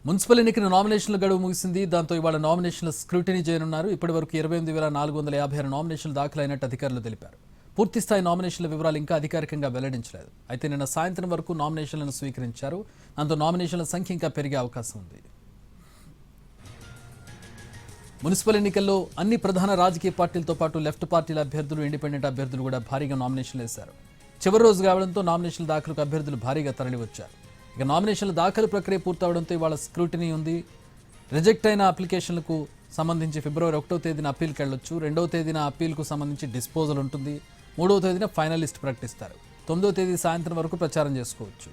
Municipal ఎన్నికల నామినేషన్ల గడువు ముగిసింది. దాంతో ఇవాళ నామినేషన్ల స్క్రూటినీ చేయనున్నారు. ఇప్పటివరకు 28,456 నామినేషన్లు దాఖలైనట్టు అధికారులు తెలిపారు. పూర్తిస్థాయి నామినేషన్ల వివరాలు ఇంకా అధికారికంగా వెల్లడించలేదు. అయితే నిన్న సాయంత్రం వరకు నామినేషన్లను స్వీకరించారు. దాంతో నామినేషన్ల సంఖ్య ఇంకా పెరిగే అవకాశం ఉంది. మున్సిపల్ ఎన్నికల్లో అన్ని ప్రధాన రాజకీయ పార్టీలతో పాటు లెఫ్ట్ పార్టీల అభ్యర్థులు, ఇండిపెండెంట్ అభ్యర్థులు కూడా భారీగా నామినేషన్లు వేశారు. చివరి రోజు కావడంతో నామినేషన్ల దాఖలకు అభ్యర్థులు భారీగా తరలివచ్చారు. ఇక నామినేషన్ల దాఖలు ప్రక్రియ పూర్తవడంతో ఇవాళ స్క్రూటినీ ఉంది. రిజెక్ట్ అయిన అప్లికేషన్లకు సంబంధించి ఫిబ్రవరి 1వ తేదీన అప్పీల్కి వెళ్ళొచ్చు. 2వ తేదీన అప్పీల్కు సంబంధించి డిస్పోజల్ ఉంటుంది. 3వ తేదీన ఫైనల్ లిస్ట్ ప్రకటిస్తారు. 9వ తేదీ సాయంత్రం వరకు ప్రచారం చేసుకోవచ్చు.